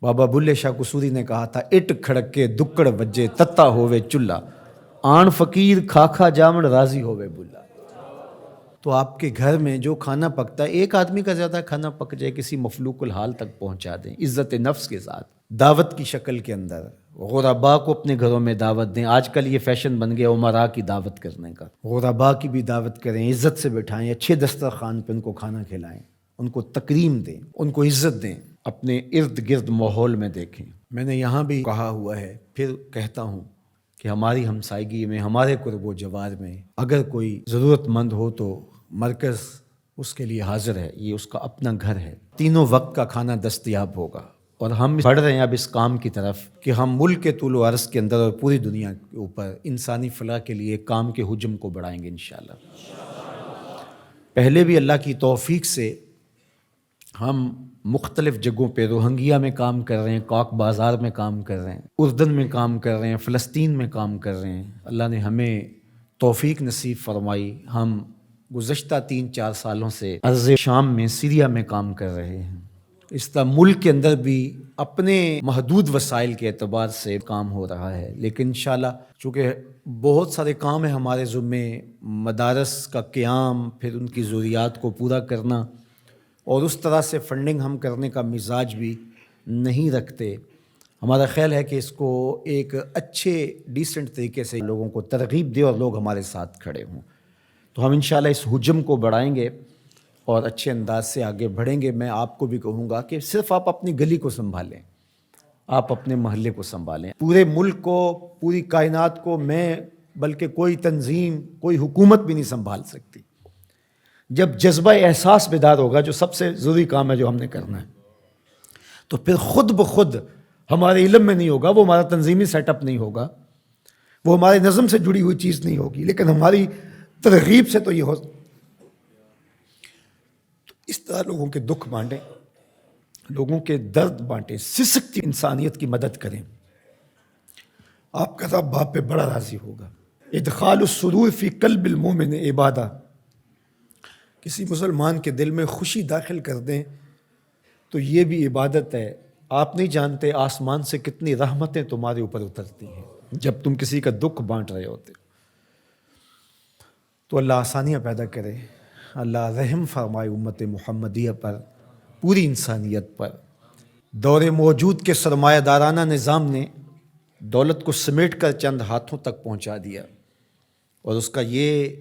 بابا بلے شاہ قصوری نے کہا تھا، اٹ کھڑکے دکڑ وجے تتا ہووے چلہ، آن فقیر کھا جامن راضی ہووے بلا۔ تو آپ کے گھر میں جو کھانا پکتا ہے، ایک آدمی کا زیادہ کھانا پک جائے، کسی مفلوق الحال تک پہنچا دیں عزت نفس کے ساتھ، دعوت کی شکل کے اندر غربا کو اپنے گھروں میں دعوت دیں۔ آج کل یہ فیشن بن گیا عمراء کی دعوت کرنے کا، غربا کی بھی دعوت کریں، عزت سے بٹھائیں، اچھے دسترخوان پہ ان کو کھانا کھلائیں، ان کو تکریم دیں، ان کو عزت دیں، اپنے ارد گرد ماحول میں دیکھیں۔ میں نے یہاں بھی کہا ہوا ہے، پھر کہتا ہوں کہ ہماری ہمسائیگی میں، ہمارے قرب و جوار میں اگر کوئی ضرورت مند ہو تو مرکز اس کے لیے حاضر ہے، یہ اس کا اپنا گھر ہے، تینوں وقت کا کھانا دستیاب ہوگا۔ اور ہم بڑھ رہے ہیں اب اس کام کی طرف کہ ہم ملک کے طول و عرض کے اندر اور پوری دنیا کے اوپر انسانی فلاح کے لیے کام کے حجم کو بڑھائیں گے انشاءاللہ۔ پہلے بھی اللہ کی توفیق سے ہم مختلف جگہوں پہ روہنگیا میں کام کر رہے ہیں، کاک بازار میں کام کر رہے ہیں، اردن میں کام کر رہے ہیں، فلسطین میں کام کر رہے ہیں۔ اللہ نے ہمیں توفیق نصیب فرمائی، ہم گزشتہ 3-4 سالوں سے ارض شام میں، سیریا میں کام کر رہے ہیں۔ اس طرح ملک کے اندر بھی اپنے محدود وسائل کے اعتبار سے کام ہو رہا ہے، لیکن انشاءاللہ چونکہ بہت سارے کام ہیں ہمارے ذمے، مدارس کا قیام، پھر ان کی ضروریات کو پورا کرنا، اور اس طرح سے فنڈنگ ہم کرنے کا مزاج بھی نہیں رکھتے۔ ہمارا خیال ہے کہ اس کو ایک اچھے ڈیسنٹ طریقے سے لوگوں کو ترغیب دے اور لوگ ہمارے ساتھ کھڑے ہوں، تو ہم انشاءاللہ اس حجم کو بڑھائیں گے اور اچھے انداز سے آگے بڑھیں گے۔ میں آپ کو بھی کہوں گا کہ صرف آپ اپنی گلی کو سنبھالیں، آپ اپنے محلے کو سنبھالیں، پورے ملک کو، پوری کائنات کو میں بلکہ کوئی تنظیم، کوئی حکومت بھی نہیں سنبھال سکتی۔ جب جذبہ احساس بیدار ہوگا، جو سب سے ضروری کام ہے جو ہم نے کرنا ہے، تو پھر خود بخود ہمارے علم میں نہیں ہوگا، وہ ہمارا تنظیمی سیٹ اپ نہیں ہوگا، وہ ہمارے نظم سے جڑی ہوئی چیز نہیں ہوگی، لیکن ہماری ترغیب سے تو یہ ہو۔ تو اس طرح لوگوں کے دکھ بانٹیں، لوگوں کے درد بانٹیں، سسکتی انسانیت کی مدد کریں، آپ کا رب آپ پہ بڑا راضی ہوگا۔ ادخال السرور فی قلب المومن عبادہ، کسی مسلمان کے دل میں خوشی داخل کر دیں تو یہ بھی عبادت ہے۔ آپ نہیں جانتے آسمان سے کتنی رحمتیں تمہارے اوپر اترتی ہیں جب تم کسی کا دکھ بانٹ رہے ہوتے۔ تو اللہ آسانیاں پیدا کرے، اللہ رحم فرمائے امت محمدیہ پر، پوری انسانیت پر۔ دور موجود کے سرمایہ دارانہ نظام نے دولت کو سمیٹ کر چند ہاتھوں تک پہنچا دیا، اور اس کا یہ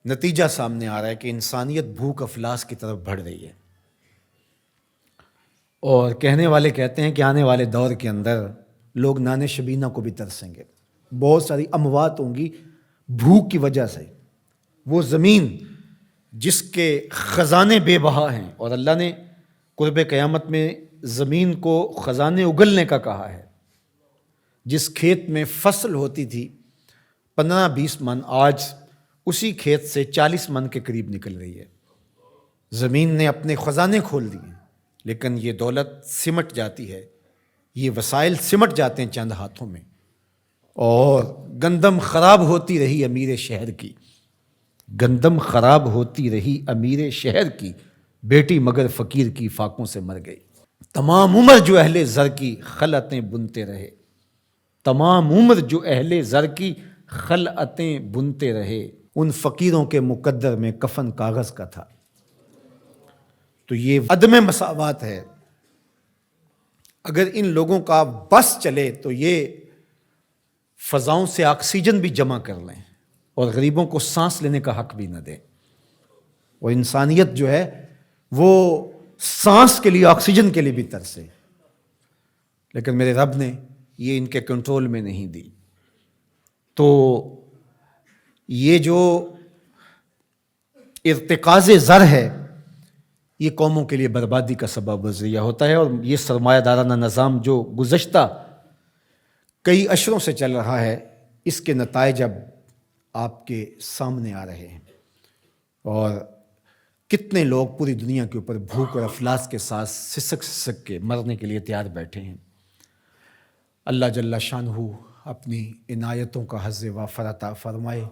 نتیجہ سامنے آ رہا ہے کہ انسانیت بھوک افلاس کی طرف بڑھ رہی ہے، اور کہنے والے کہتے ہیں کہ آنے والے دور کے اندر لوگ نان شبینہ کو بھی ترسیں گے، بہت ساری اموات ہوں گی بھوک کی وجہ سے۔ وہ زمین جس کے خزانے بے بہا ہیں، اور اللہ نے قرب قیامت میں زمین کو خزانے اگلنے کا کہا ہے، جس کھیت میں فصل ہوتی تھی 15-20 من، آج اسی کھیت سے 40 من کے قریب نکل رہی ہے۔ زمین نے اپنے خزانے کھول دیے، لیکن یہ دولت سمٹ جاتی ہے، یہ وسائل سمٹ جاتے ہیں چند ہاتھوں میں، اور گندم خراب ہوتی رہی امیر شہر کی، گندم خراب ہوتی رہی امیر شہر کی، بیٹی مگر فقیر کی فاقوں سے مر گئی۔ تمام عمر جو اہل زر کی خلعتیں بنتے رہے، تمام عمر جو اہل زر کی خلعتیں بنتے رہے، ان فقیروں کے مقدر میں کفن کاغذ کا تھا۔ تو یہ عدم مساوات ہے۔ اگر ان لوگوں کا بس چلے تو یہ فضاؤں سے آکسیجن بھی جمع کر لیں اور غریبوں کو سانس لینے کا حق بھی نہ دیں، اور انسانیت جو ہے وہ سانس کے لیے، آکسیجن کے لیے بھی ترسے، لیکن میرے رب نے یہ ان کے کنٹرول میں نہیں دی۔ تو یہ جو ارتکاز زر ہے، یہ قوموں کے لیے بربادی کا سبب و ذریعہ ہوتا ہے، اور یہ سرمایہ دارانہ نظام جو گزشتہ کئی عشروں سے چل رہا ہے، اس کے نتائج اب آپ کے سامنے آ رہے ہیں، اور کتنے لوگ پوری دنیا کے اوپر بھوک اور افلاس کے ساتھ سسک کے مرنے کے لیے تیار بیٹھے ہیں۔ اللہ جل شانہ اپنی عنایتوں کا حظ وافر عطا فرمائے۔